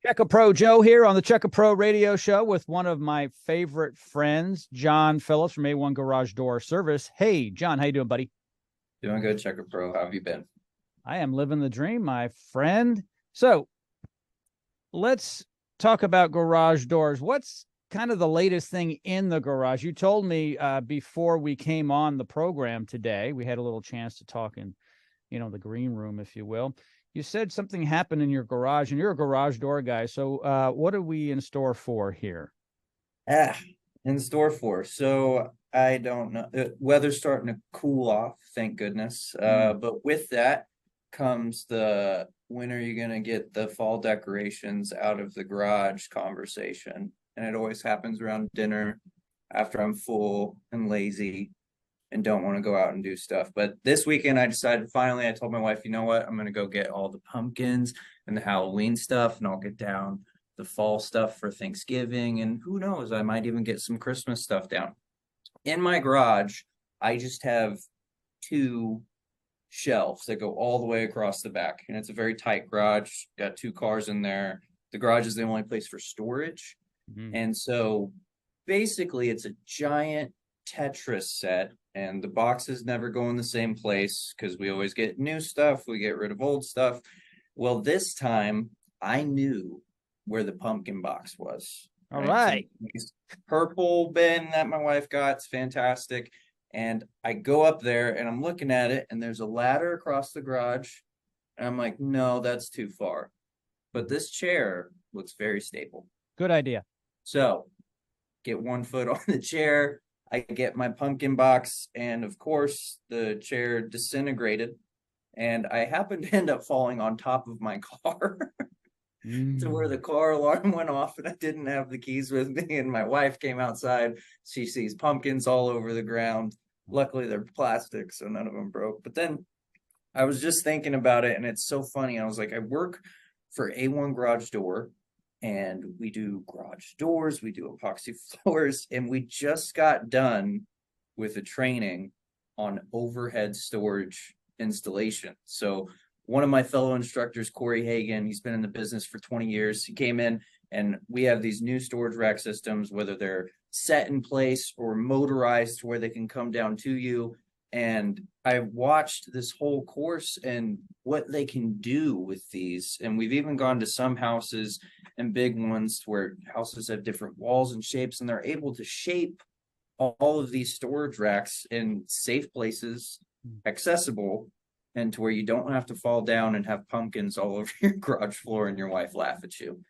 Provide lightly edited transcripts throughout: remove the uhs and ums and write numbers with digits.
Check a Pro Joe here on the Check a Pro radio show with one of my favorite friends, Jon Phillips from A1 Garage Door Service. Hey, Jon, how you doing, buddy? Doing good, Checker Pro. How have you been? I am living the dream, my friend. So let's talk about garage doors. What's kind of the latest thing in the garage? You told me before we came on the program today, we had a little chance to talk in, the green room, if you will. You said something happened in your garage, and you're a garage door guy. So what are we in store for here? Ah, in store for. So I don't know. Weather's starting to cool off, thank goodness. But with that comes the when are you gonna get the fall decorations out of the garage conversation? And it always happens around dinner after I'm full and lazy and don't want to go out and do stuff. But this weekend I decided finally, I told my wife, you know what? I'm gonna go get all the pumpkins and the Halloween stuff, and I'll get down the fall stuff for Thanksgiving, and who knows, I might even get some Christmas stuff down. In my garage, I just have two shelves that go all the way across the back, and it's a very tight garage. Got two cars in there. The garage is the only place for storage. And so basically it's a giant Tetris set, and the boxes never go in the same place because we always get new stuff, we get rid of old stuff. Well, this time I knew where the pumpkin box was. All right. So purple bin that my wife got, it's fantastic. And I go up there and I'm looking at it, and there's a ladder across the garage. And I'm like, no, that's too far. But this chair looks very stable. Good idea. So get 1 foot on the chair. I get my pumpkin box, and of course the chair disintegrated. And I happened to end up falling on top of my car. To where the car alarm went off, and I didn't have the keys with me, and my wife came outside. She sees pumpkins all over the ground. Luckily they're plastic, so none of them broke. But then I was just thinking about it, and it's so funny. I was like, I work for A1 Garage Door, and we do garage doors, we do epoxy floors, and we just got done with a training on overhead storage installation. So one of my fellow instructors, Corey Hagan, he's been in the business for 20 years. He came in, and we have these new storage rack systems, whether they're set in place or motorized to where they can come down to you. And I watched this whole course and what they can do with these. And we've even gone to some houses and big ones where houses have different walls and shapes, and they're able to shape all of these storage racks in safe places, accessible, and to where you don't have to fall down and have pumpkins all over your garage floor and your wife laugh at you.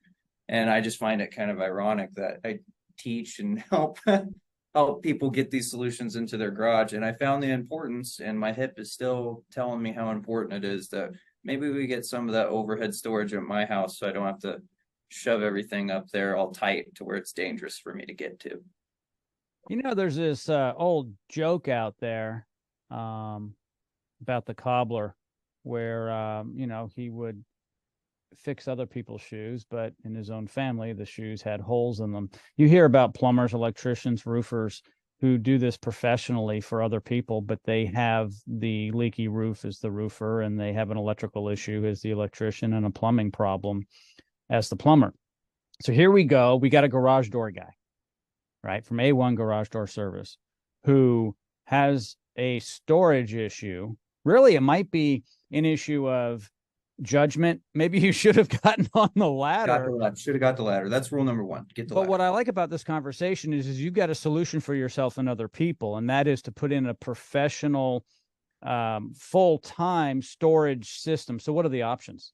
And I just find it kind of ironic that I teach and help people get these solutions into their garage. And I found the importance, and my hip is still telling me how important it is that maybe we get some of that overhead storage at my house so I don't have to shove everything up there all tight to where it's dangerous for me to get to. There's this old joke out there about the cobbler where, he would fix other people's shoes, but in his own family, the shoes had holes in them. You hear about plumbers, electricians, roofers who do this professionally for other people, but they have the leaky roof as the roofer, and they have an electrical issue as the electrician, and a plumbing problem as the plumber. So here we go. We got a garage door guy, right, from A1 Garage Door Service, who has a storage issue. Really, it might be an issue of judgment. Maybe you should have gotten on the ladder. Should have got the ladder. That's rule number one. Get the ladder. But what I like about this conversation is you've got a solution for yourself and other people, and that is to put in a professional, full-time storage system. So what are the options?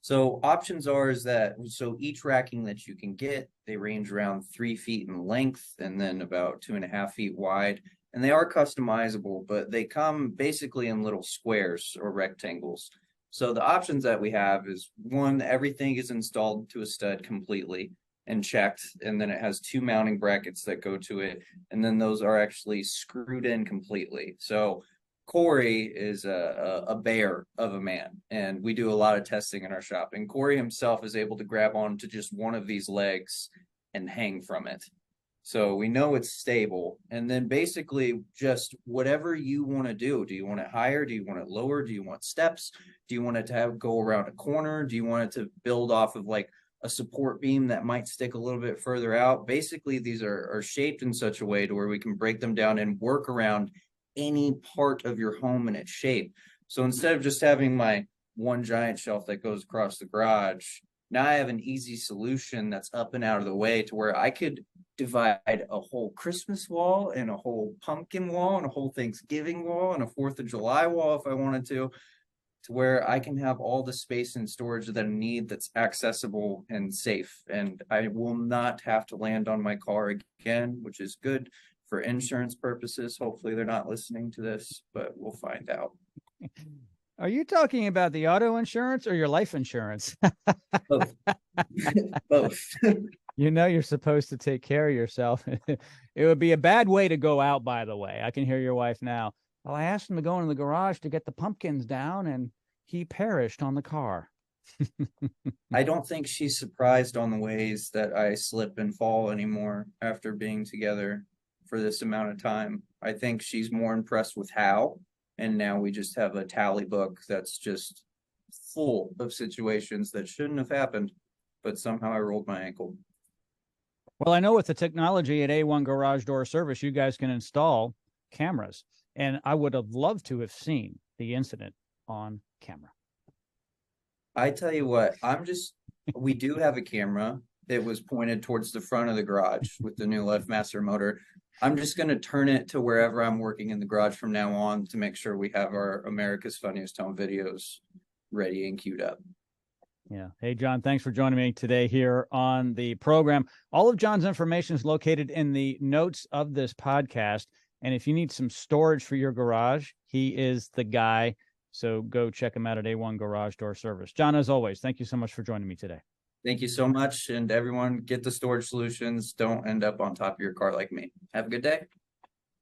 So options is that each racking that you can get, they range around 3 feet in length and then about 2.5 feet wide. And they are customizable, but they come basically in little squares or rectangles. So the options that we have is, one, everything is installed to a stud completely and checked, and then it has 2 mounting brackets that go to it, and then those are actually screwed in completely. So Corey is a bear of a man, and we do a lot of testing in our shop, and Corey himself is able to grab onto just one of these legs and hang from it. So we know it's stable. And then basically just whatever you want to do. Do you want it higher? Do you want it lower? Do you want steps? Do you want it to go around a corner? Do you want it to build off of like a support beam that might stick a little bit further out. Basically, these are shaped in such a way to where we can break them down and work around any part of your home and its shape. So instead of just having my one giant shelf that goes across the garage, now I have an easy solution that's up and out of the way to where I could divide a whole Christmas wall and a whole pumpkin wall and a whole Thanksgiving wall and a 4th of July wall if I wanted to where I can have all the space and storage that I need that's accessible and safe. And I will not have to land on my car again, which is good for insurance purposes. Hopefully they're not listening to this, but we'll find out. Are you talking about the auto insurance or your life insurance? Both. Both. You know you're supposed to take care of yourself. It would be a bad way to go out, by the way. I can hear your wife now. Well, I asked him to go into the garage to get the pumpkins down, and he perished on the car. I don't think she's surprised on the ways that I slip and fall anymore after being together for this amount of time. I think she's more impressed with how, and now we just have a tally book that's just full of situations that shouldn't have happened, but somehow I rolled my ankle. Well, I know with the technology at A1 Garage Door Service, you guys can install cameras. And I would have loved to have seen the incident on camera. I tell you what, we do have a camera that was pointed towards the front of the garage with the new LiftMaster motor. I'm just going to turn it to wherever I'm working in the garage from now on to make sure we have our America's Funniest Home Videos ready and queued up. Yeah. Hey, Jon, thanks for joining me today here on the program. All of Jon's information is located in the notes of this podcast. And if you need some storage for your garage, he is the guy. So go check him out at A1 Garage Door Service. Jon, as always, thank you so much for joining me today. Thank you so much. And everyone, get the storage solutions. Don't end up on top of your car like me. Have a good day.